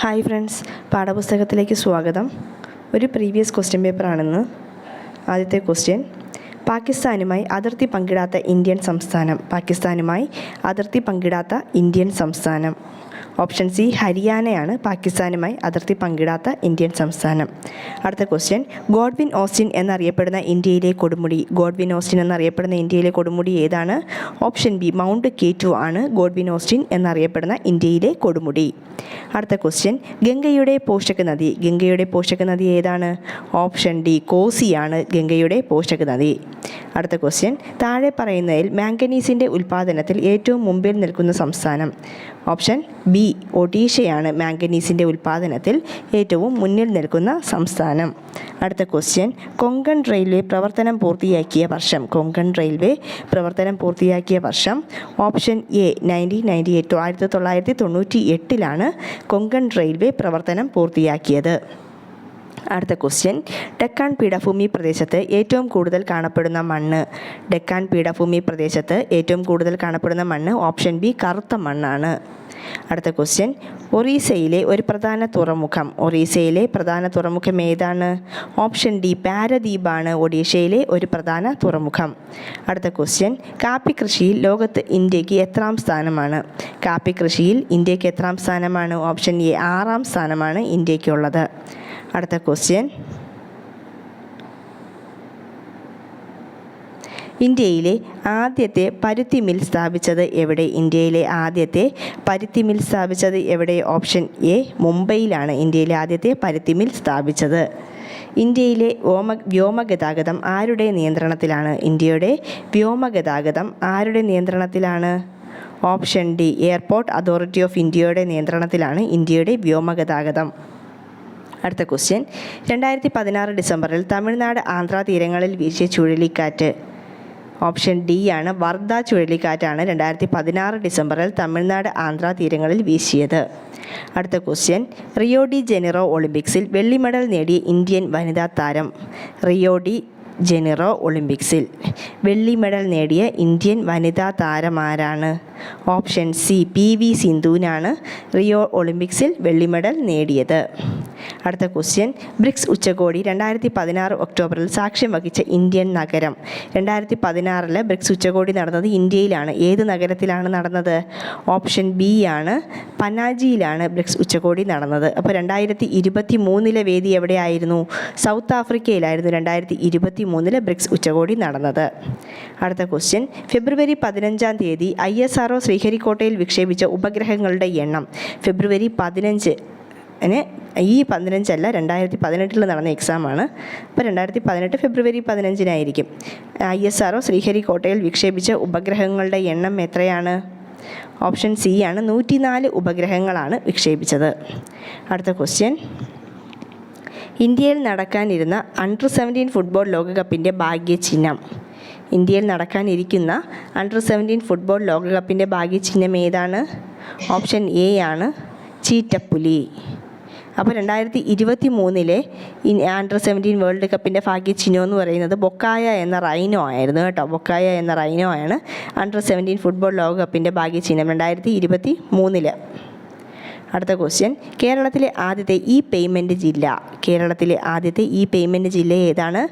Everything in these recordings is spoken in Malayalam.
ഹായ് ഫ്രണ്ട്സ്, പാഠപുസ്തകത്തിലേക്ക് സ്വാഗതം. ഒരു പ്രീവിയസ് ക്വസ്റ്റ്യൻ പേപ്പറാണെന്ന്. ആദ്യത്തെ ക്വസ്റ്റ്യൻ: പാകിസ്ഥാനുമായി അതിർത്തി പങ്കിടാത്ത ഇന്ത്യൻ സംസ്ഥാനം. പാകിസ്ഥാനുമായി അതിർത്തി പങ്കിടാത്ത ഇന്ത്യൻ സംസ്ഥാനം. ഓപ്ഷൻ സി ഹരിയാനയാണ് പാകിസ്ഥാനുമായി അതിർത്തി പങ്കിടാത്ത ഇന്ത്യൻ സംസ്ഥാനം. അടുത്ത ക്വസ്റ്റ്യൻ: ഗോഡ്വിൻ ഓസ്റ്റിൻ എന്നറിയപ്പെടുന്ന ഇന്ത്യയിലെ കൊടുമുടി. ഗോഡ്വിൻ ഓസ്റ്റിൻ എന്നറിയപ്പെടുന്ന ഇന്ത്യയിലെ കൊടുമുടി ഏതാണ്? ഓപ്ഷൻ ബി മൗണ്ട് K2 ആണ് ഗോഡ്വിൻ ഓസ്റ്റിൻ എന്നറിയപ്പെടുന്ന ഇന്ത്യയിലെ കൊടുമുടി. അടുത്ത ക്വസ്റ്റ്യൻ: ഗംഗയുടെ പോഷക നദി. ഗംഗയുടെ പോഷക നദി ഏതാണ്? ഓപ്ഷൻ ഡി കോസിയാണ് ഗംഗയുടെ പോഷക നദി. അടുത്ത ക്വസ്റ്റ്യൻ: താഴെ പറയുന്നതിൽ മാംഗനീസിൻ്റെ ഉൽപ്പാദനത്തിൽ ഏറ്റവും മുമ്പിൽ നിൽക്കുന്ന സംസ്ഥാനം. ഓപ്ഷൻ ബി ഒഡീഷയാണ് മാംഗനീസിൻ്റെ ഉൽപ്പാദനത്തിൽ ഏറ്റവും മുന്നിൽ നിൽക്കുന്ന സംസ്ഥാനം. അടുത്ത ക്വസ്റ്റ്യൻ: കൊങ്കൺ റെയിൽവേ പ്രവർത്തനം പൂർത്തിയാക്കിയ വർഷം. കൊങ്കൺ റെയിൽവേ പ്രവർത്തനം പൂർത്തിയാക്കിയ വർഷം. ഓപ്ഷൻ എ 1998 1998 കൊങ്കൺ റെയിൽവേ പ്രവർത്തനം പൂർത്തിയാക്കിയത്. അടുത്ത ക്വസ്റ്റ്യൻ: ഡെക്കാൻ പീഠഭൂമി പ്രദേശത്ത് ഏറ്റവും കൂടുതൽ കാണപ്പെടുന്ന മണ്ണ്. ഡെക്കാൻ പീഠഭൂമി പ്രദേശത്ത് ഏറ്റവും കൂടുതൽ കാണപ്പെടുന്ന മണ്ണ് ഓപ്ഷൻ ബി കറുത്ത മണ്ണാണ്. അടുത്ത ക്വസ്റ്റ്യൻ: ഒറീസയിലെ ഒരു പ്രധാന തുറമുഖം. ഒറീസയിലെ പ്രധാന തുറമുഖം ഏതാണ്? ഓപ്ഷൻ ഡി പാരദീപാണ് ഒഡീഷയിലെ ഒരു പ്രധാന തുറമുഖം. അടുത്ത ക്വസ്റ്റ്യൻ: കാപ്പി കൃഷിയിൽ ലോകത്ത് ഇന്ത്യക്ക് എത്രാം സ്ഥാനമാണ്? കാപ്പി കൃഷിയിൽ ഇന്ത്യക്ക് എത്രാം സ്ഥാനമാണ്? ഓപ്ഷൻ എ 6ാം സ്ഥാനമാണ് ഇന്ത്യക്കുള്ളത്. അടുത്ത ക്വസ്റ്റ്യൻ: ഇന്ത്യയിലെ ആദ്യത്തെ പരുത്തി മിൽ സ്ഥാപിച്ചത് എവിടെ? ഇന്ത്യയിലെ ആദ്യത്തെ പരുത്തി മിൽ സ്ഥാപിച്ചത് എവിടെ? ഓപ്ഷൻ എ മുംബൈയിലാണ് ഇന്ത്യയിലെ ആദ്യത്തെ പരുത്തി മിൽ സ്ഥാപിച്ചത്. ഇന്ത്യയിലെ വ്യോമഗതാഗതം ആരുടെ നിയന്ത്രണത്തിലാണ്? ഇന്ത്യയുടെ വ്യോമഗതാഗതം ആരുടെ നിയന്ത്രണത്തിലാണ്? Option D airport authority of ഇന്ത്യയുടെ നിയന്ത്രണത്തിലാണ് ഇന്ത്യയുടെ വ്യോമഗതാഗതം. അടുത്ത ക്വസ്റ്റ്യൻ: 2016 ഡിസംബറിൽ തമിഴ്നാട് ആന്ധ്ര തീരങ്ങളിൽ വീശിയ ചുഴലിക്കാറ്റ്. ഓപ്ഷൻ ഡി ആണ് വർധ ചുഴലിക്കാറ്റാണ് 2016 ഡിസംബറിൽ തമിഴ്നാട് ആന്ധ്ര തീരങ്ങളിൽ വീശിയത്. അടുത്ത ക്വസ്റ്റ്യൻ: റിയോ ഡി ജനീറോ ഒളിമ്പിക്സിൽ വെള്ളി മെഡൽ നേടിയ ഇന്ത്യൻ വനിതാ താരം. റിയോ ഡി ജനീറോ ഒളിമ്പിക്സിൽ വെള്ളി മെഡൽ നേടിയ ഇന്ത്യൻ വനിതാ താരമാരാണ്? ഓപ്ഷൻ സി PV സിന്ധുവിനാണ് റിയോ ഒളിമ്പിക്സിൽ വെള്ളി മെഡൽ നേടിയത്. അടുത്ത ക്വസ്റ്റ്യൻ: ബ്രിക്സ് ഉച്ചകോടി 2016 ഒക്ടോബറിൽ സാക്ഷ്യം വഹിച്ച ഇന്ത്യൻ നഗരം. 2016 ബ്രിക്സ് ഉച്ചകോടി നടന്നത് ഇന്ത്യയിലാണ്. ഏത് നഗരത്തിലാണ് നടന്നത്? ഓപ്ഷൻ ബി ആണ് പനാജിയിലാണ് ബ്രിക്സ് ഉച്ചകോടി നടന്നത്. അപ്പോൾ 2023 വേദി എവിടെയായിരുന്നു? സൗത്ത് ആഫ്രിക്കയിലായിരുന്നു 2023 ബ്രിക്സ് ഉച്ചകോടി നടന്നത്. അടുത്ത ക്വസ്റ്റ്യൻ: ഫെബ്രുവരി 15 ISRO ശ്രീഹരിക്കോട്ടയിൽ വിക്ഷേപിച്ച ഉപഗ്രഹങ്ങളുടെ എണ്ണം. ഫെബ്രുവരി 15 ഈ 15 അല്ല, 2018 നടന്ന എക്സാമാണ്. അപ്പോൾ 2018 ഫെബ്രുവരി 15 ISRO ശ്രീഹരിക്കോട്ടയിൽ വിക്ഷേപിച്ച ഉപഗ്രഹങ്ങളുടെ എണ്ണം എത്രയാണ്? ഓപ്ഷൻ സി ആണ് 104 ഉപഗ്രഹങ്ങളാണ് വിക്ഷേപിച്ചത്. അടുത്ത ക്വസ്റ്റ്യൻ: ഇന്ത്യയിൽ നടക്കാനിരുന്ന അണ്ടർ-17 ഫുട്ബോൾ ലോകകപ്പിൻ്റെ ഭാഗ്യചിഹ്നം. ഇന്ത്യയിൽ നടക്കാനിരിക്കുന്ന അണ്ടർ-17 ഫുട്ബോൾ ലോകകപ്പിൻ്റെ ഭാഗ്യചിഹ്നം ഏതാണ്? ഓപ്ഷൻ എ ആണ് ചീറ്റപ്പുലി. അപ്പോൾ 2023 അണ്ടർ-17 വേൾഡ് കപ്പിൻ്റെ ഭാഗ്യചിഹ്നം എന്ന് പറയുന്നത് ബൊക്കായ എന്ന റൈനോ ആയിരുന്നു കേട്ടോ. ബൊക്കായ എന്ന റൈനോ ആണ് അണ്ടർ-17 ഫുട്ബോൾ ലോകകപ്പിൻ്റെ ഭാഗ്യചിഹ്നം 2023. അടുത്ത ക്വസ്റ്റ്യൻ: കേരളത്തിലെ ആദ്യത്തെ പേയ്മെൻറ്റ് ജില്ല. കേരളത്തിലെ ആദ്യത്തെ പേയ്മെൻറ്റ് ജില്ല ഏതാണ്?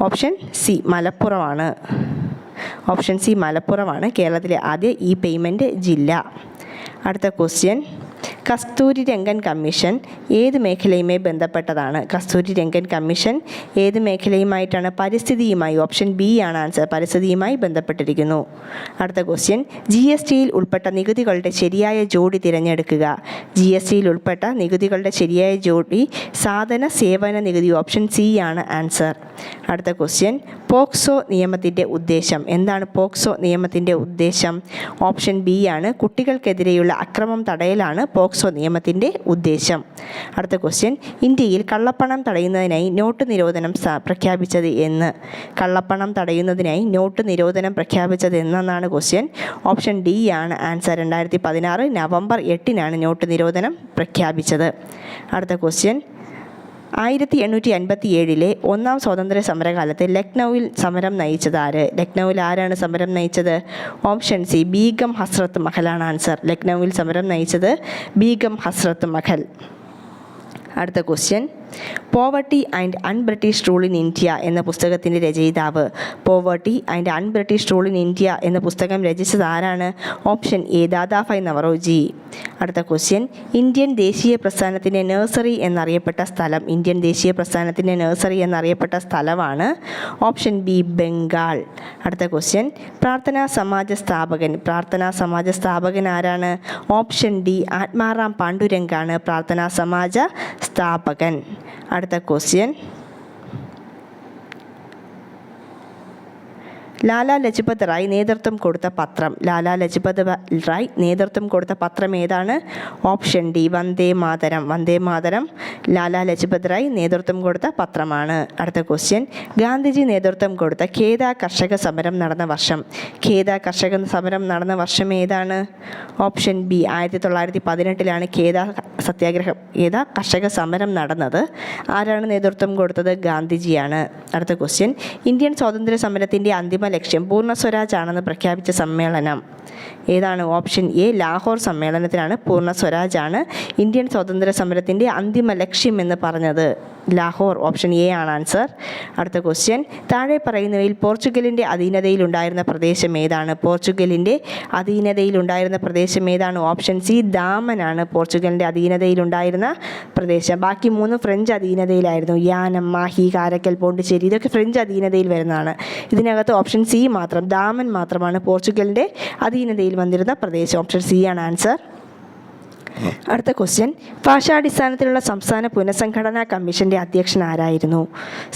ഓപ്ഷൻ സി മലപ്പുറമാണ്. ഓപ്ഷൻ സി മലപ്പുറമാണ് കേരളത്തിലെ ആദ്യ പേയ്മെൻറ്റ് ജില്ല. അടുത്ത ക്വസ്റ്റ്യൻ: കസ്തൂരി രംഗൻ കമ്മീഷൻ ഏത് മേഖലയുമായി ബന്ധപ്പെട്ടതാണ്? കസ്തൂരി രംഗൻ കമ്മീഷൻ ഏത് മേഖലയുമായിട്ടാണ്? പരിസ്ഥിതിയുമായി. ഓപ്ഷൻ ബി ആണ് ആൻസർ, പരിസ്ഥിതിയുമായി ബന്ധപ്പെട്ടിരിക്കുന്നു. അടുത്ത ക്വസ്റ്റ്യൻ: GSTയിൽ ഉൾപ്പെട്ട നികുതികളുടെ ശരിയായ ജോഡി തിരഞ്ഞെടുക്കുക. GSTയിൽ ഉൾപ്പെട്ട നികുതികളുടെ ശരിയായ ജോഡി സാധന സേവന നികുതി. ഓപ്ഷൻ സി ആണ് ആൻസർ. അടുത്ത ക്വസ്റ്റ്യൻ: പോക്സോ നിയമത്തിൻ്റെ ഉദ്ദേശം എന്താണ്? പോക്സോ നിയമത്തിൻ്റെ ഉദ്ദേശം ഓപ്ഷൻ ബി ആണ് കുട്ടികൾക്കെതിരെയുള്ള അക്രമം തടയലാണ് പോക്സോ നിയമത്തിൻ്റെ ഉദ്ദേശം. അടുത്ത ക്വസ്റ്റ്യൻ: ഇന്ത്യയിൽ കള്ളപ്പണം തടയുന്നതിനായി നോട്ട് നിരോധനം പ്രഖ്യാപിച്ചത് എന്ന്? കള്ളപ്പണം തടയുന്നതിനായി നോട്ട് നിരോധനം പ്രഖ്യാപിച്ചത് എന്നാണ് ക്വസ്റ്റ്യൻ. ഓപ്ഷൻ ഡി ആണ് ആൻസർ. 2016 നവംബർ 8 നോട്ട് നിരോധനം പ്രഖ്യാപിച്ചത്. അടുത്ത ക്വസ്റ്റ്യൻ: 1857 ഒന്നാം സ്വാതന്ത്ര്യ സമരകാലത്ത് ലക്നൌവിൽ സമരം നയിച്ചത് ആര്? ലക്നൌവിൽ ആരാണ് സമരം നയിച്ചത്? ഓപ്ഷൻ സി ബീഗം ഹസ്രത്ത് മഹലാണ് ആൻസർ. ലക്നൌവിൽ സമരം നയിച്ചത് ബീഗം ഹസ്രത്ത് മഹൽ. അടുത്ത question, poverty and un-British rule in India എന്ന പുസ്തകത്തിൻ്റെ രചയിതാവ്. Poverty and un-British rule in India എന്ന പുസ്തകം രചിച്ചത് ആരാണ്? Option A Dadabhai Naoroji. അടുത്ത ക്വസ്റ്റ്യൻ, ഇന്ത്യൻ ദേശീയ പ്രസ്ഥാനത്തിൻ്റെ നഴ്സറി എന്നറിയപ്പെട്ട സ്ഥലം. ഇന്ത്യൻ ദേശീയ പ്രസ്ഥാനത്തിൻ്റെ നഴ്സറി എന്നറിയപ്പെട്ട സ്ഥലമാണ് ഓപ്ഷൻ ബി ബംഗാൾ. അടുത്ത ക്വസ്റ്റ്യൻ, പ്രാർത്ഥനാ സമാജ സ്ഥാപകൻ. പ്രാർത്ഥനാ സമാജ സ്ഥാപകൻ ആരാണ്? ഓപ്ഷൻ ഡി ആത്മാറാം പാണ്ഡുരംഗാണ് പ്രാർത്ഥനാ സമാജ സ്ഥാപകൻ. അടുത്ത ക്വസ്റ്റ്യൻ, ലാലാ ലജ്പത് റായ് നേതൃത്വം കൊടുത്ത പത്രം. ലാലാ ലജ്പത് റായ് നേതൃത്വം കൊടുത്ത പത്രം ഏതാണ്? Option D Vande Mataram. വന്ദേ മാതരം ലാലാ ലജ്പത് റായ് നേതൃത്വം കൊടുത്ത പത്രമാണ്. അടുത്ത ക്വസ്റ്റ്യൻ, ഗാന്ധിജി നേതൃത്വം കൊടുത്ത ഖേദ കർഷക സമരം നടന്ന വർഷം. ഖേദ കർഷക സമരം നടന്ന വർഷം ഏതാണ്? ഓപ്ഷൻ ബി 1918 ഖേദ സത്യാഗ്രഹം ഖേദ കർഷക സമരം നടന്നത്. ആരാണ് നേതൃത്വം കൊടുത്തത്? ഗാന്ധിജിയാണ്. അടുത്ത ക്വസ്റ്റ്യൻ, ഇന്ത്യൻ സ്വാതന്ത്ര്യ സമരത്തിൻ്റെ അന്തിമ ലക്ഷ്യം പൂർണ്ണ സ്വരാജ് ആണെന്ന് പ്രഖ്യാപിച്ച സമ്മേളനം ഏതാണ്? ഓപ്ഷൻ എ ലാഹോർ സമ്മേളനത്തിലാണ് പൂർണ്ണ സ്വരാജ് ആണ് ഇന്ത്യൻ സ്വാതന്ത്ര്യ സമരത്തിൻ്റെ അന്തിമ ലക്ഷ്യം എന്ന് പറഞ്ഞത്. ലാഹോർ ഓപ്ഷൻ എ ആണ് ആൻസർ. അടുത്ത ക്വസ്റ്റ്യൻ, താഴെ പറയുന്നവയിൽ പോർച്ചുഗലിൻ്റെ അധീനതയിലുണ്ടായിരുന്ന പ്രദേശം ഏതാണ്? പോർച്ചുഗലിൻ്റെ അധീനതയിലുണ്ടായിരുന്ന പ്രദേശം ഏതാണ്? ഓപ്ഷൻ സി ദാമനാണ് പോർച്ചുഗലിൻ്റെ അധീനതയിലുണ്ടായിരുന്ന പ്രദേശം. ബാക്കി 3 ഫ്രഞ്ച് അധീനതയിലായിരുന്നു. യാനം, മാഹി, കാരക്കൽ, പോണ്ടിച്ചേരി ഇതൊക്കെ ഫ്രഞ്ച് അധീനതയിൽ വരുന്നതാണ്. ഇതിനകത്ത് ഓപ്ഷൻ സി മാത്രം ദാമൻ മാത്രമാണ് പോർച്ചുഗലിൻ്റെ അധീനതയിൽ വന്നിരുന്ന പ്രദേശം. ഓപ്ഷൻ സി ആണ് ആൻസർ. അടുത്ത ക്വസ്റ്റ്യൻ, ഭാഷാടിസ്ഥാനത്തിലുള്ള സംസ്ഥാന പുനഃസംഘടനാ കമ്മീഷൻ്റെ അധ്യക്ഷൻ ആരായിരുന്നു?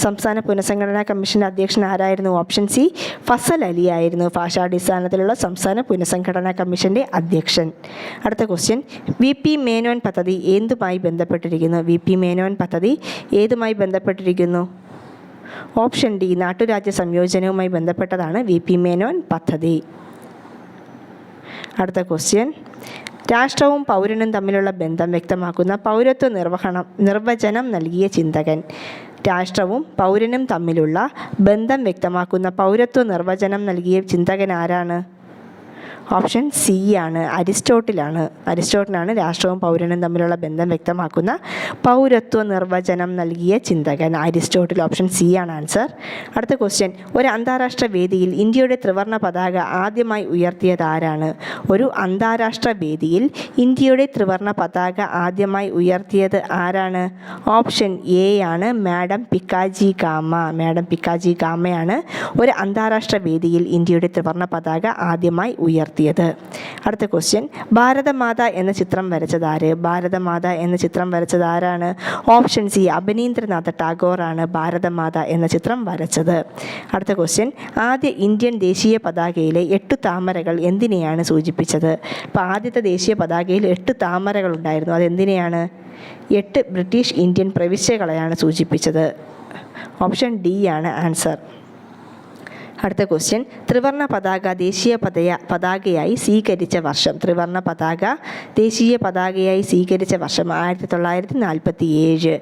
സംസ്ഥാന പുനഃസംഘടനാ കമ്മീഷൻ്റെ അധ്യക്ഷൻ ആരായിരുന്നു? ഓപ്ഷൻ സി ഫസൽ അലി ആയിരുന്നു ഭാഷാടിസ്ഥാനത്തിലുള്ള സംസ്ഥാന പുനഃസംഘടനാ കമ്മീഷൻ്റെ അധ്യക്ഷൻ. അടുത്ത ക്വസ്റ്റ്യൻ, വി പി മേനോൻ പദ്ധതി ഏതുമായി ബന്ധപ്പെട്ടിരിക്കുന്നു? വി പി മേനോൻ പദ്ധതി ഏതുമായി ബന്ധപ്പെട്ടിരിക്കുന്നു? ഓപ്ഷൻ ഡി നാട്ടുരാജ്യ സംയോജനവുമായി ബന്ധപ്പെട്ടതാണ് വി പി മേനോൻ പദ്ധതി. അടുത്ത ക്വസ്റ്റ്യൻ, രാഷ്ട്രവും പൗരനും തമ്മിലുള്ള ബന്ധം വ്യക്തമാക്കുന്ന പൗരത്വ നിർവചനം നൽകിയ ചിന്തകൻ. രാഷ്ട്രവും പൗരനും തമ്മിലുള്ള ബന്ധം വ്യക്തമാക്കുന്ന പൗരത്വ നിർവചനം നൽകിയ ചിന്തകൻ ആരാണ്? ഓപ്ഷൻ സി ആണ് അരിസ്റ്റോട്ടിലാണ്. അരിസ്റ്റോട്ടിലാണ് രാഷ്ട്രവും പൗരനും തമ്മിലുള്ള ബന്ധം വ്യക്തമാക്കുന്ന പൗരത്വ നിർവചനം നൽകിയ ചിന്തകൻ അരിസ്റ്റോട്ടിൽ. ഓപ്ഷൻ സി ആണ് ആൻസർ. അടുത്ത ക്വസ്റ്റ്യൻ, ഒരു അന്താരാഷ്ട്ര വേദിയിൽ ഇന്ത്യയുടെ ത്രിവർണ്ണ പതാക ആദ്യമായി ഉയർത്തിയത് ആരാണ്? ഒരു അന്താരാഷ്ട്ര വേദിയിൽ ഇന്ത്യയുടെ ത്രിവർണ്ണ പതാക ആദ്യമായി ഉയർത്തിയത് ആരാണ്? ഓപ്ഷൻ എ ആണ് മാഡം പിക്കാജി കാമ. മാഡം പിക്കാജി കാമയാണ് ഒരു അന്താരാഷ്ട്ര വേദിയിൽ ഇന്ത്യയുടെ ത്രിവർണ്ണ പതാക ആദ്യമായി ഉയർത്തിയത്. അടുത്ത ക്വസ്റ്റ്യൻ, ഭാരതമാത എന്ന ചിത്രം വരച്ചത് ആര്? ഭാരതമാത എന്ന ചിത്രം വരച്ചത് ആരാണ്? ഓപ്ഷൻ സി അബനീന്ദ്രനാഥ ടാഗോർ ആണ് ഭാരതമാത എന്ന ചിത്രം വരച്ചത്. അടുത്ത ക്വസ്റ്റ്യൻ, ആദ്യ ഇന്ത്യൻ ദേശീയ പതാകയിലെ 8 താമരകൾ എന്തിനെയാണ് സൂചിപ്പിച്ചത്? അപ്പോൾ ആദ്യത്തെ ദേശീയ പതാകയിൽ 8 താമരകൾ ഉണ്ടായിരുന്നു. അതെന്തിനെയാണ്? 8 ബ്രിട്ടീഷ് ഇന്ത്യൻ പ്രവിശ്യകളെയാണ് സൂചിപ്പിച്ചത്. ഓപ്ഷൻ ഡി ആണ് ആൻസർ. അടുത്ത ക്വസ്റ്റ്യൻ, ത്രിവർണ്ണ പതാക ദേശീയ പതാകയായി സ്വീകരിച്ച വർഷം. ത്രിവർണ്ണ പതാക ദേശീയ പതാകയായി സ്വീകരിച്ച വർഷം 1947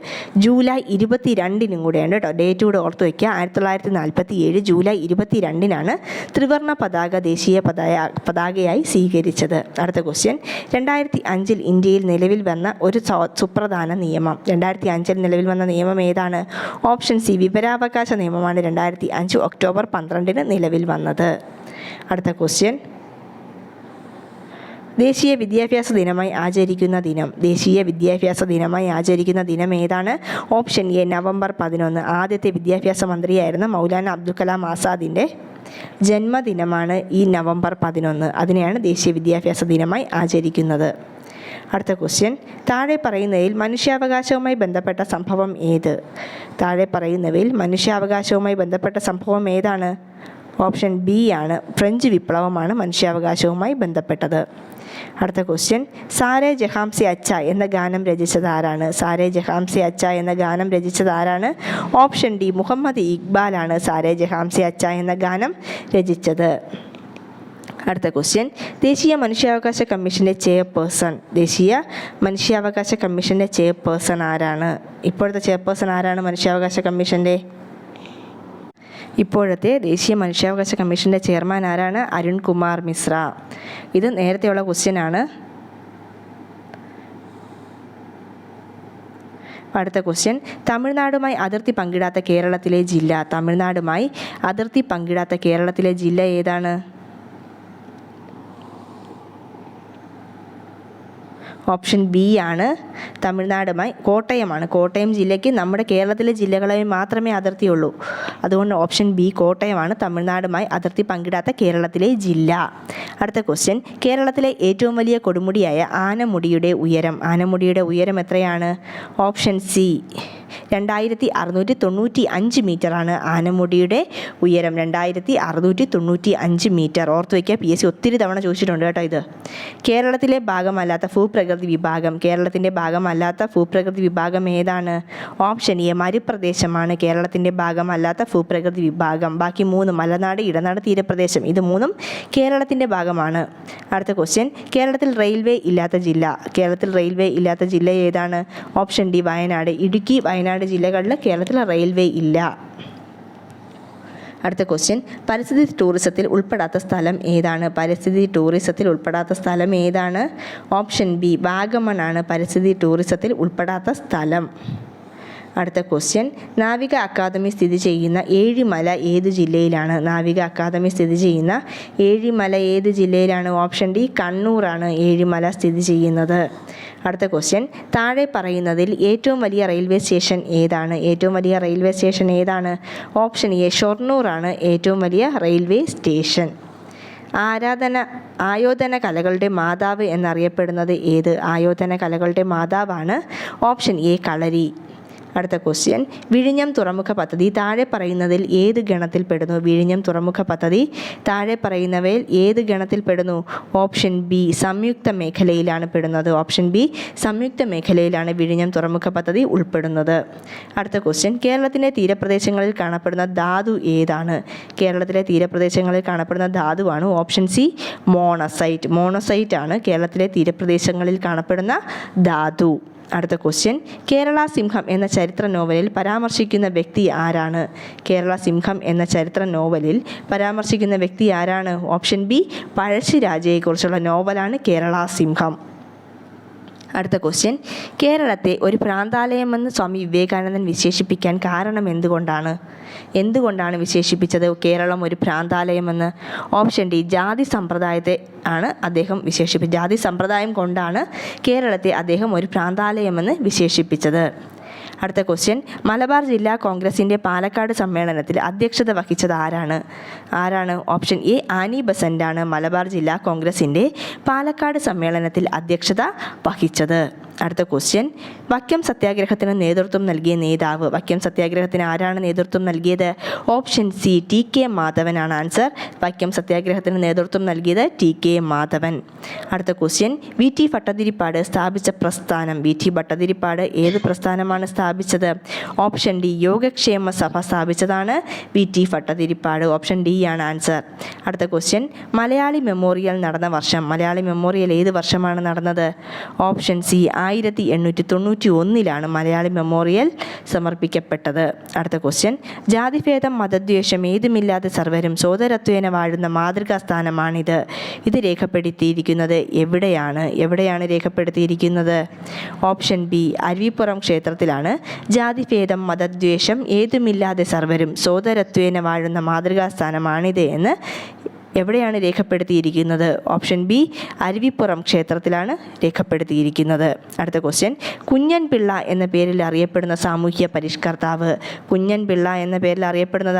ജൂലൈ 22 കൂടെയാണ് കേട്ടോ. ഡേറ്റ് കൂടെ ഓർത്ത് വയ്ക്കുക. 1947 ജൂലൈ 22 ത്രിവർണ്ണ പതാക ദേശീയ പതാകയായി സ്വീകരിച്ചത്. അടുത്ത ക്വസ്റ്റ്യൻ, 2005 ഇന്ത്യയിൽ നിലവിൽ വന്ന ഒരു സുപ്രധാന നിയമം. 2005 നിലവിൽ വന്ന നിയമം ഏതാണ്? ഓപ്ഷൻ സി വിവരാവകാശ നിയമമാണ് 2005 ഒക്ടോബർ 12 നിലവിൽ വന്നത്. അടുത്ത ക്വസ്റ്റ്യൻ, ദേശീയ വിദ്യാഭ്യാസ ദിനമായി ആചരിക്കുന്ന ദിനം. ദേശീയ വിദ്യാഭ്യാസ ദിനമായി ആചരിക്കുന്ന ദിനം ഏതാണ്? Option A November 11. ആദ്യത്തെ വിദ്യാഭ്യാസ മന്ത്രിയായിരുന്ന മൗലാന അബ്ദുൽ കലാം ആസാദിൻ്റെ ജന്മദിനമാണ് ഈ നവംബർ 11. അതിനെയാണ് ദേശീയ വിദ്യാഭ്യാസ ദിനമായി ആചരിക്കുന്നത്. അടുത്ത ക്വസ്റ്റ്യൻ, താഴെ പറയുന്നവയിൽ മനുഷ്യാവകാശവുമായി ബന്ധപ്പെട്ട സംഭവം ഏത്? താഴെ പറയുന്നവയിൽ മനുഷ്യാവകാശവുമായി ബന്ധപ്പെട്ട സംഭവം ഏതാണ്? ഓപ്ഷൻ ബി ആണ് ഫ്രഞ്ച് വിപ്ലവമാണ് മനുഷ്യാവകാശവുമായി ബന്ധപ്പെട്ടത്. അടുത്ത ക്വസ്റ്റ്യൻ, സാരേ ജഹാംസെ അച്ച എന്ന ഗാനം രചിച്ചത് ആരാണ്? സാരേ ജഹാംസെ അച്ച എന്ന ഗാനം രചിച്ചത് ആരാണ്? ഓപ്ഷൻ ഡി മുഹമ്മദ് ഇക്ബാലാണ് സാരേ ജഹാംസെ അച്ച എന്ന ഗാനം രചിച്ചത്. അടുത്ത ക്വസ്റ്റ്യൻ, ദേശീയ മനുഷ്യാവകാശ കമ്മീഷൻ്റെ ചെയർപേഴ്സൺ ആരാണ്? ഇപ്പോഴത്തെ ചെയർപേഴ്സൺ ആരാണ് മനുഷ്യാവകാശ കമ്മീഷൻ്റെ? ഇപ്പോഴത്തെ ദേശീയ മനുഷ്യാവകാശ കമ്മീഷൻ്റെ ചെയർമാൻ ആരാണ്? അരുൺ കുമാർ മിശ്ര. ഇത് നേരത്തെയുള്ള ക്വസ്റ്റ്യൻ ആണ്. അടുത്ത ക്വസ്റ്റ്യൻ, തമിഴ്നാടുമായി അതിർത്തി പങ്കിടാത്ത കേരളത്തിലെ ജില്ല ഏതാണ്? ഓപ്ഷൻ ബി ആണ് തമിഴ്നാടുമായി കോട്ടയമാണ്. കോട്ടയം ജില്ലയ്ക്ക് നമ്മുടെ കേരളത്തിലെ ജില്ലകളുമായി മാത്രമേ അതിർത്തിയുള്ളൂ. അതുകൊണ്ട് ഓപ്ഷൻ ബി കോട്ടയമാണ് തമിഴ്നാടുമായി അതിർത്തി പങ്കിടാത്ത കേരളത്തിലെ ജില്ല. അടുത്ത ക്വസ്റ്റ്യൻ, കേരളത്തിലെ ഏറ്റവും വലിയ കൊടുമുടിയായ ആനമുടിയുടെ ഉയരം എത്രയാണ്? ഓപ്ഷൻ സി 2695 മീറ്ററാണ് ആനമുടിയുടെ ഉയരം. 2695 മീറ്റർ. ഓർത്ത് വയ്ക്കുക, PSC ഒത്തിരി തവണ ചോദിച്ചിട്ടുണ്ട് കേട്ടോ ഇത്. കേരളത്തിൻ്റെ ഭാഗമല്ലാത്ത ഭൂപ്രകൃതി വിഭാഗം ഏതാണ്? ഓപ്ഷൻ എ മരുപ്രദേശമാണ് കേരളത്തിൻ്റെ ഭാഗമല്ലാത്ത ഭൂപ്രകൃതി വിഭാഗം. ബാക്കി 3 മലനാട്, ഇടനാട്, തീരപ്രദേശം, ഇത് 3ഉം കേരളത്തിൻ്റെ ഭാഗമാണ്. അടുത്ത ക്വസ്റ്റ്യൻ, കേരളത്തിൽ റെയിൽവേ ഇല്ലാത്ത ജില്ല ഏതാണ്? Option D Wayanad. ഇടുക്കി, വയനാട് ജില്ലകളിൽ കേരളത്തിൽ റെയിൽവേ ഇല്ല. അടുത്ത ക്വസ്റ്റ്യൻ, പരിസ്ഥിതി ടൂറിസത്തിൽ ഉൾപ്പെടാത്ത സ്ഥലം ഏതാണ്? ഓപ്ഷൻ ബി വാഗമൺ ആണ് പരിസ്ഥിതി ടൂറിസത്തിൽ ഉൾപ്പെടാത്ത സ്ഥലം. അടുത്ത ക്വസ്റ്റ്യൻ, നാവിക അക്കാദമി സ്ഥിതി ചെയ്യുന്ന ഏഴിമല ഏത് ജില്ലയിലാണ്? ഓപ്ഷൻ ഡി കണ്ണൂറാണ് ഏഴിമല സ്ഥിതി ചെയ്യുന്നത്. അടുത്ത ക്വസ്റ്റ്യൻ, താഴെ പറയുന്നതിൽ ഏറ്റവും വലിയ റെയിൽവേ സ്റ്റേഷൻ ഏതാണ്? ഓപ്ഷൻ എ ഷൊർണൂറാണ് ഏറ്റവും വലിയ റെയിൽവേ സ്റ്റേഷൻ. ആയോധന കലകളുടെ മാതാവ് എന്നറിയപ്പെടുന്നത് ഏത്? ആയോധന കലകളുടെ മാതാവാണ് ഓപ്ഷൻ എ കളരി. അടുത്ത ക്വസ്റ്റ്യൻ, വിഴിഞ്ഞം തുറമുഖ പദ്ധതി താഴെ പറയുന്നതിൽ ഏത് ഗണത്തിൽ പെടുന്നു? ഓപ്ഷൻ ബി സംയുക്ത മേഖലയിലാണ് പെടുന്നത്. വിഴിഞ്ഞം തുറമുഖ പദ്ധതി ഉൾപ്പെടുന്നത്. അടുത്ത ക്വസ്റ്റ്യൻ, കേരളത്തിൻ്റെ തീരപ്രദേശങ്ങളിൽ കാണപ്പെടുന്ന ധാതു ഏതാണ്? കേരളത്തിലെ തീരപ്രദേശങ്ങളിൽ കാണപ്പെടുന്ന ധാതുവാണ് ഓപ്ഷൻ സി മോണസൈറ്റ് ആണ് കേരളത്തിലെ തീരപ്രദേശങ്ങളിൽ കാണപ്പെടുന്ന ധാതു. അടുത്ത ക്വസ്റ്റ്യൻ, കേരള സിംഹം എന്ന ചരിത്ര നോവലിൽ പരാമർശിക്കുന്ന വ്യക്തി ആരാണ്? ഓപ്ഷൻ ബി പഴശ്ശിരാജയെക്കുറിച്ചുള്ള നോവലാണ് കേരള സിംഹം. അടുത്ത ക്വസ്റ്റ്യൻ, കേരളത്തെ ഒരു ഭ്രാന്താലയമെന്ന് സ്വാമി വിവേകാനന്ദൻ വിശേഷിപ്പിക്കാൻ കാരണം എന്തുകൊണ്ടാണ് വിശേഷിപ്പിച്ചത് കേരളം ഒരു ഭ്രാന്താലയമെന്ന്? ഓപ്ഷൻ ഡി ജാതി സമ്പ്രദായത്തെ ആണ് അദ്ദേഹം ജാതി സമ്പ്രദായം കൊണ്ടാണ് കേരളത്തെ അദ്ദേഹം ഒരു ഭ്രാന്താലയമെന്ന് വിശേഷിപ്പിച്ചത്. അടുത്ത ക്വസ്റ്റ്യൻ, മലബാർ ജില്ലാ കോൺഗ്രസിൻ്റെ പാലക്കാട് സമ്മേളനത്തിൽ അധ്യക്ഷത വഹിച്ചത് ആരാണ്? ഓപ്ഷൻ എ ആനി ബസന്റ് ആണ് മലബാർ ജില്ലാ കോൺഗ്രസിൻ്റെ പാലക്കാട് സമ്മേളനത്തിൽ അധ്യക്ഷത വഹിച്ചത്. അടുത്ത ക്വസ്റ്റ്യൻ, വക്കം സത്യാഗ്രഹത്തിന് നേതൃത്വം നൽകിയ നേതാവ്? ആരാണ് നേതൃത്വം നൽകിയത്? ഓപ്ഷൻ സി TK മാധവനാണ് ആൻസർ. വക്കം സത്യാഗ്രഹത്തിന് നേതൃത്വം നൽകിയത് TK മാധവൻ. അടുത്ത ക്വസ്റ്റ്യൻ, VT ഭട്ടതിരിപ്പാട് സ്ഥാപിച്ച പ്രസ്ഥാനം? ഭട്ടതിരിപ്പാട് ഏത് പ്രസ്ഥാനമാണ് സ്ഥാപിച്ചത്? ഓപ്ഷൻ ഡി യോഗക്ഷേമ സഭ സ്ഥാപിച്ചതാണ് VT ഭട്ടതിരിപ്പാട്. ഓപ്ഷൻ ഡി ആണ് ആൻസർ. അടുത്ത ക്വസ്റ്റ്യൻ, മലയാളി മെമ്മോറിയൽ നടന്ന വർഷം? ഏത് വർഷമാണ് നടന്നത്? ഓപ്ഷൻ സി 1891 മലയാളി മെമ്മോറിയൽ സമർപ്പിക്കപ്പെട്ടത്. അടുത്ത ക്വസ്റ്റ്യൻ, ജാതിഭേദം മതദ്വേഷം ഏതുമില്ലാതെ സർവരും സോദരത്വേന വാഴുന്ന മാതൃകാ സ്ഥാനമാണിത്. ഇത് രേഖപ്പെടുത്തിയിരിക്കുന്നത് എവിടെയാണ് രേഖപ്പെടുത്തിയിരിക്കുന്നത്? ഓപ്ഷൻ ബി അരുവിപ്പുറം ക്ഷേത്രത്തിലാണ് ജാതിഭേദം മതദ്വേഷം ഏതുമില്ലാതെ സർവരും സോദരത്വേന വാഴുന്ന മാതൃകാ സ്ഥാനമാണിത് എന്ന് എവിടെയാണ് രേഖപ്പെടുത്തിയിരിക്കുന്നത്? ഓപ്ഷൻ ബി അരുവിപ്പുറം ക്ഷേത്രത്തിലാണ് രേഖപ്പെടുത്തിയിരിക്കുന്നത്. അടുത്ത ക്വസ്റ്റ്യൻ, കുഞ്ഞൻ പിള്ള എന്ന പേരിൽ അറിയപ്പെടുന്ന സാമൂഹ്യ പരിഷ്കർത്താവ്?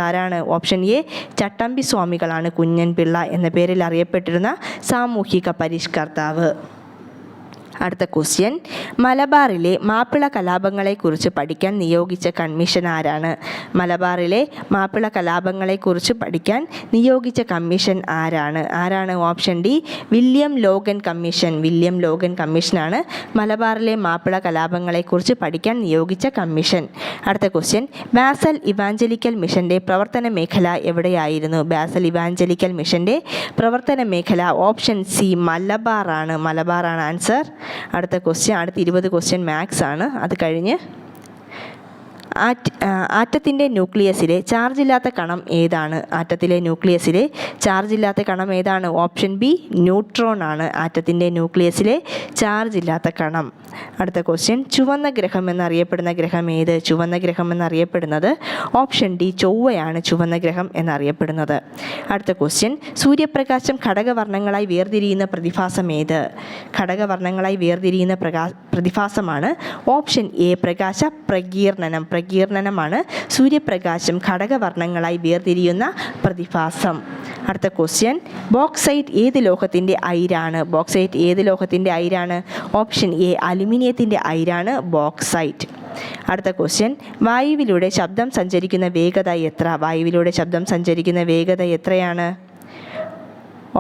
ആരാണ്? ഓപ്ഷൻ എ ചട്ടമ്പി സ്വാമികളാണ് കുഞ്ഞൻ പിള്ള എന്ന പേരിൽ അറിയപ്പെട്ടിരുന്ന സാമൂഹിക പരിഷ്കർത്താവ്. അടുത്ത ക്വസ്റ്റ്യൻ, മലബാറിലെ മാപ്പിള കലാപങ്ങളെക്കുറിച്ച് പഠിക്കാൻ നിയോഗിച്ച കമ്മീഷൻ ആരാണ്? മലബാറിലെ മാപ്പിള കലാപങ്ങളെക്കുറിച്ച് പഠിക്കാൻ നിയോഗിച്ച കമ്മീഷൻ ആരാണ്? Option D, William Logan commission. William Logan കമ്മീഷനാണ് മലബാറിലെ മാപ്പിള കലാപങ്ങളെക്കുറിച്ച് പഠിക്കാൻ നിയോഗിച്ച കമ്മീഷൻ. അടുത്ത ക്വസ്റ്റ്യൻ, ബാസൽ ഇവാഞ്ചലിക്കൽ മിഷൻ്റെ പ്രവർത്തന മേഖല എവിടെയായിരുന്നു? ബാസൽ ഇവാഞ്ചലിക്കൽ മിഷൻ്റെ പ്രവർത്തന മേഖല ഓപ്ഷൻ സി, മലബാറാണ് ആൻസർ. അടുത്ത ക്വസ്റ്റ്യൻ, അടുത്ത 20 ക്വസ്റ്റ്യൻ മാത്സ് ആണ്. അത് കഴിഞ്ഞ് ആറ്റത്തിൻ്റെ ന്യൂക്ലിയസിലെ ചാർജില്ലാത്ത കണം ഏതാണ്? ആറ്റത്തിലെ ന്യൂക്ലിയസിലെ ചാർജില്ലാത്ത കണം ഏതാണ്? ഓപ്ഷൻ ബി, ന്യൂട്രോൺ ആണ് ആറ്റത്തിൻ്റെ ന്യൂക്ലിയസിലെ ചാർജില്ലാത്ത കണം. അടുത്ത ക്വസ്റ്റ്യൻ, ചുവന്ന ഗ്രഹം എന്നറിയപ്പെടുന്ന ഗ്രഹം ഏത്? ചുവന്ന ഗ്രഹം എന്നറിയപ്പെടുന്നത് ഓപ്ഷൻ ഡി, ചൊവ്വയാണ് ചുവന്ന ഗ്രഹം എന്നറിയപ്പെടുന്നത്. അടുത്ത ക്വസ്റ്റ്യൻ, സൂര്യപ്രകാശം ഘടകവർണ്ണങ്ങളായി വേർതിരിയുന്ന പ്രതിഭാസം ഏത്? ഘടകവർണ്ണങ്ങളായി വേർതിരിയുന്ന പ്രതിഭാസമാണ് ഓപ്ഷൻ എ, പ്രകാശ പ്രകീർണനമാണ് സൂര്യപ്രകാശം ഘടകവർണ്ണങ്ങളായി വേർതിരിയുന്ന പ്രതിഭാസം. അടുത്ത ക്വസ്റ്റ്യൻ, ബോക്സൈറ്റ് ഏത് ലോഹത്തിൻ്റെ അയിരാണ്? ബോക്സൈറ്റ് ഏത് ലോഹത്തിൻ്റെ അയിരാണ്? ഓപ്ഷൻ എ, അലുമിനിയത്തിൻ്റെ അയിരാണ് ബോക്സൈറ്റ്. അടുത്ത ക്വസ്റ്റ്യൻ, വായുവിലൂടെ ശബ്ദം സഞ്ചരിക്കുന്ന വേഗത എത്ര? വായുവിലൂടെ ശബ്ദം സഞ്ചരിക്കുന്ന വേഗത എത്രയാണ്?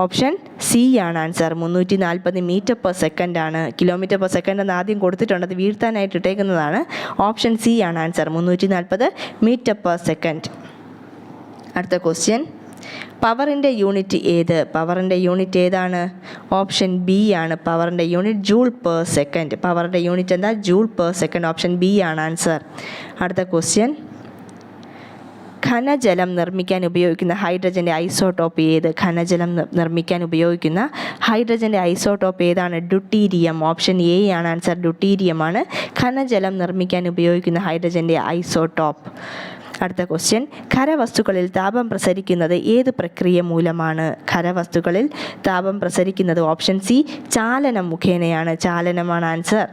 ഓപ്ഷൻ സി ആണ് ആൻസർ, 340 മീറ്റർ പെർ സെക്കൻഡ് ആണ്. കിലോമീറ്റർ പെർ സെക്കൻഡ് എന്ന് ആദ്യം കൊടുത്തിട്ടുണ്ട്, അത് വീഴ്ത്താനായിട്ട് ഇട്ടേക്കുന്നതാണ്. ഓപ്ഷൻ സി ആണ് ആൻസർ, 340 മീറ്റർ പെർ സെക്കൻഡ്. അടുത്ത ക്വസ്റ്റ്യൻ, പവറിൻ്റെ യൂണിറ്റ് ഏത്? പവറിൻ്റെ യൂണിറ്റ് ഏതാണ്? ഓപ്ഷൻ ബി ആണ് പവറിൻ്റെ യൂണിറ്റ്, ജൂൾ പെർ സെക്കൻഡ്. പവറിൻ്റെ യൂണിറ്റ് എന്താ? Joule per second. Option B ആണ് ആൻസർ. അടുത്ത ക്വസ്റ്റ്യൻ, ഘനജലം നിർമ്മിക്കാൻ ഉപയോഗിക്കുന്ന ഹൈഡ്രജൻ്റെ ഐസോട്ടോപ്പ് ഏത്? ഘനജലം നിർമ്മിക്കാൻ ഉപയോഗിക്കുന്ന ഹൈഡ്രജൻ്റെ ഐസോട്ടോപ്പ് ഏതാണ്? ഡ്യൂട്ടീരിയം. ഓപ്ഷൻ എ ആണ് ആൻസർ, ഡ്യൂട്ടീരിയമാണ് ഘനജലം നിർമ്മിക്കാൻ ഉപയോഗിക്കുന്ന ഹൈഡ്രജൻ്റെ ഐസോട്ടോപ്പ്. അടുത്ത ക്വസ്റ്റ്യൻ, ഖരവസ്തുക്കളിൽ താപം പ്രസരിക്കുന്നത് ഏത് പ്രക്രിയ മൂലമാണ്? ഖരവസ്തുക്കളിൽ താപം പ്രസരിക്കുന്നത് ഓപ്ഷൻ സി, ചാലനം മുഖേനയാണ്. ചാലനമാണ് ആൻസർ.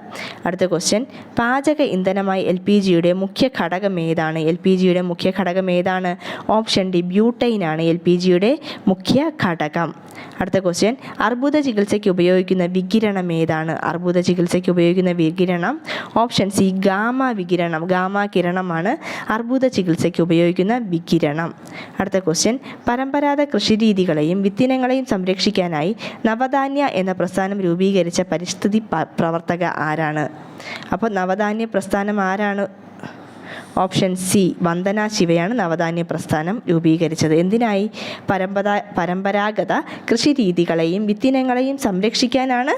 അടുത്ത ക്വസ്റ്റ്യൻ, പാചക ഇന്ധനമായി LPGയുടെ മുഖ്യ ഘടകം ഏതാണ്? LPGയുടെ മുഖ്യ ഘടകം ഏതാണ്? ഓപ്ഷൻ ഡി, ബ്യൂട്ടൈൻ ആണ് LPGയുടെ മുഖ്യ ഘടകം. അടുത്ത ക്വസ്റ്റ്യൻ, അർബുദ ചികിത്സയ്ക്ക് ഉപയോഗിക്കുന്ന വികിരണം ഏതാണ്? അർബുദ ചികിത്സയ്ക്ക് ഉപയോഗിക്കുന്ന വികിരണം ഓപ്ഷൻ സി, ഗാമ വികിരണം. ഗാമ കിരണമാണ് അർബുദ ചികിത്സയ്ക്ക് ഉപയോഗിക്കുന്ന വികിരണം. അടുത്ത ക്വസ്റ്റ്യൻ, പരമ്പരാഗത കൃഷിരീതികളെയും വിത്തിനങ്ങളെയും സംരക്ഷിക്കാനായി നവധാന്യ എന്ന പ്രസ്ഥാനം രൂപീകരിച്ച പരിസ്ഥിതി പ്രവർത്തക ആരാണ്? അപ്പോൾ നവധാന്യ പ്രസ്ഥാനം ആരാണ്? ഓപ്ഷൻ സി, വന്ദന ശിവയാണ് നവധാന്യ പ്രസ്ഥാനം രൂപീകരിച്ചത്. എന്തിനായി? പരമ്പരാഗത കൃഷിരീതികളെയും വിത്തിനങ്ങളെയും സംരക്ഷിക്കാനാണ്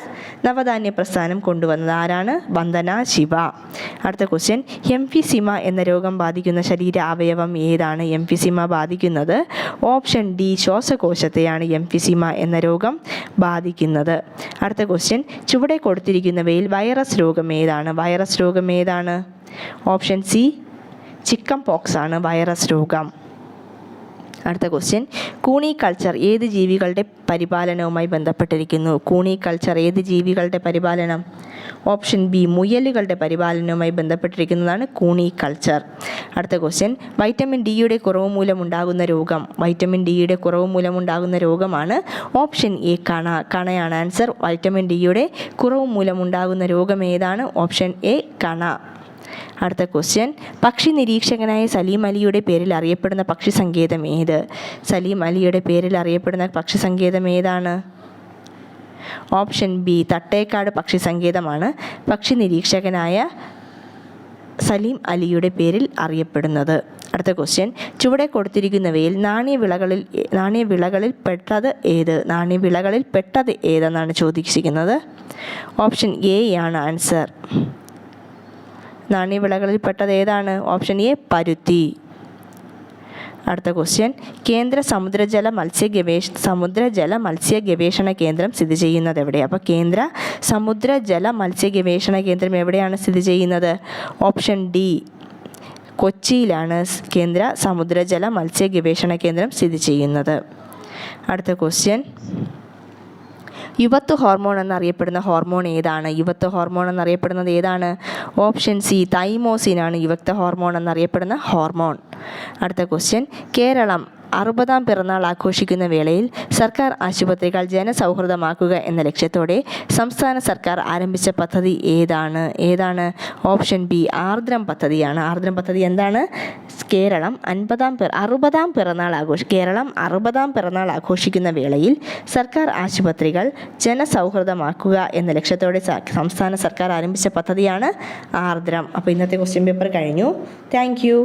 നവധാന്യ പ്രസ്ഥാനം കൊണ്ടുവന്നത്. ആരാണ്? വന്ദന ശിവ. അടുത്ത ക്വസ്റ്റ്യൻ, എംഫിസിമ എന്ന രോഗം ബാധിക്കുന്ന ശരീര അവയവം ഏതാണ്? എംഫിസിമ ബാധിക്കുന്നത് ഓപ്ഷൻ ഡി, ശ്വാസകോശത്തെയാണ് എംഫിസിമ എന്ന രോഗം ബാധിക്കുന്നത്. അടുത്ത ക്വസ്റ്റ്യൻ, ചുവടെ കൊടുത്തിരിക്കുന്നവയിൽ വൈറസ് രോഗം ഏതാണ്? വൈറസ് രോഗം ഏതാണ്? ഓപ്ഷൻ സി, ചിക്കൻ പോക്സ് ആണ് വൈറസ് രോഗം. അടുത്ത ക്വസ്റ്റ്യൻ, കൂണി കൾച്ചർ ഏത് ജീവികളുടെ പരിപാലനവുമായി ബന്ധപ്പെട്ടിരിക്കുന്നു? കൂണി കൾച്ചർ ഏത് ജീവികളുടെ പരിപാലനം? ഓപ്ഷൻ ബി, മുയലുകളുടെ പരിപാലനവുമായി ബന്ധപ്പെട്ടിരിക്കുന്നതാണ് കൂണി കൾച്ചർ. അടുത്ത ക്വസ്റ്റ്യൻ, വൈറ്റമിൻ ഡിയുടെ കുറവ് മൂലമുണ്ടാകുന്ന രോഗം. വൈറ്റമിൻ ഡിയുടെ കുറവ് മൂലമുണ്ടാകുന്ന രോഗമാണ് ഓപ്ഷൻ എ, കണയാണ് ആൻസർ. വൈറ്റമിൻ ഡിയുടെ കുറവ് മൂലമുണ്ടാകുന്ന രോഗം ഏതാണ്? ഓപ്ഷൻ എ, കണ. അടുത്ത ക്വസ്റ്റ്യൻ, പക്ഷി നിരീക്ഷകനായ സലീം അലിയുടെ പേരിൽ അറിയപ്പെടുന്ന പക്ഷി സങ്കേതം ഏത്? സലീം അലിയുടെ പേരിൽ അറിയപ്പെടുന്ന പക്ഷി സങ്കേതം ഏതാണ്? ഓപ്ഷൻ ബി, തട്ടേക്കാട് പക്ഷി സങ്കേതമാണ് പക്ഷി നിരീക്ഷകനായ സലീം അലിയുടെ പേരിൽ അറിയപ്പെടുന്നത്. അടുത്ത ക്വസ്റ്റ്യൻ, ചുവടെ കൊടുത്തിരിക്കുന്നവയിൽ നാണ്യവിളകളിൽ പെട്ടത് ഏത്? നാണ്യവിളകളിൽ പെട്ടത് ഏതെന്നാണ് ചോദിച്ചിരിക്കുന്നത്. ഓപ്ഷൻ എ ആണ് ആൻസർ. നാണ്യവിളകളിൽ പെട്ടത് ഏതാണ്? ഓപ്ഷൻ എ, പരുത്തി. അടുത്ത ക്വസ്റ്റ്യൻ, കേന്ദ്ര സമുദ്രജല മത്സ്യ ഗവേഷണ കേന്ദ്രം സ്ഥിതി ചെയ്യുന്നത് എവിടെ? അപ്പോൾ കേന്ദ്ര സമുദ്രജല മത്സ്യ ഗവേഷണ കേന്ദ്രം എവിടെയാണ് സ്ഥിതി ചെയ്യുന്നത്? ഓപ്ഷൻ ഡി, കൊച്ചിയിലാണ് കേന്ദ്ര സമുദ്രജല മത്സ്യ ഗവേഷണ കേന്ദ്രം സ്ഥിതി ചെയ്യുന്നത്. അടുത്ത ക്വസ്റ്റ്യൻ, യുവത്വ ഹോർമോൺ എന്നറിയപ്പെടുന്ന ഹോർമോൺ ഏതാണ്? യുവത്വ ഹോർമോൺ എന്നറിയപ്പെടുന്നത് ഏതാണ്? ഓപ്ഷൻ സി, തൈമോസിനാണ് യുവത്വ ഹോർമോൺ എന്നറിയപ്പെടുന്ന ഹോർമോൺ. അടുത്ത ക്വസ്റ്റ്യൻ, കേരളം 60-ാം പിറന്നാൾ ആഘോഷിക്കുന്ന വേളയിൽ സർക്കാർ ആശുപത്രികൾ ജനസൗഹൃദമാക്കുക എന്ന ലക്ഷ്യത്തോടെ സംസ്ഥാന സർക്കാർ ആരംഭിച്ച പദ്ധതി ഏതാണ്? ഓപ്ഷൻ ബി ആർദ്രം പദ്ധതിയാണ്. ആർദ്രം പദ്ധതി എന്താണ്? കേരളം 60-ാം പിറന്നാൾ ആഘോഷിക്കുന്ന വേളയിൽ സർക്കാർ ആശുപത്രികൾ ജനസൗഹൃദമാക്കുക എന്ന ലക്ഷ്യത്തോടെ സംസ്ഥാന സർക്കാർ ആരംഭിച്ച പദ്ധതിയാണ് ആർദ്രം. അപ്പോൾ ഇന്നത്തെ ക്വസ്റ്റ്യൻ പേപ്പർ കഴിഞ്ഞു. Thank you.